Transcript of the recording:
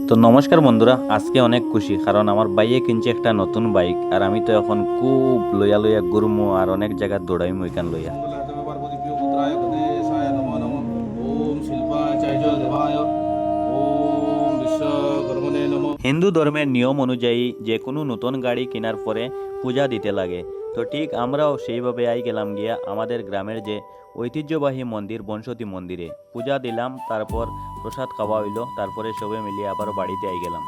তো নমস্কার বন্ধুরা, আজকে অনেক খুশি কারণ আমার ভাইয়ে কিনছে একটা নতুন বাইক আর আমি তো এখন খুব লইয়া লইয়া ঘুরমু আর অনেক জায়গা দৌড়াইমু এখান লইয়া। পার্বতীপুত্রায় গণেশায় নমো নমঃ। ওম শিল্পাচার্য দেবায়, ওম বিশ্বকর্মণে নমঃ। হিন্দু ধর্মের নিয়ম অনুযায়ী যে কোনো নতুন গাড়ি কেনার পরে পূজা দিতে লাগে। তো ঠিক আমরাও সেইভাবে আই গেলাম গিয়া আমাদের গ্রামের যে ঐতিহ্যবাহী মন্দির বনসতী মন্দিরে পূজা দিলাম, তারপর প্রসাদ খাওয়া হইলো, তারপরে সবে মিলিয়ে আবারও বাড়িতে আই গেলাম।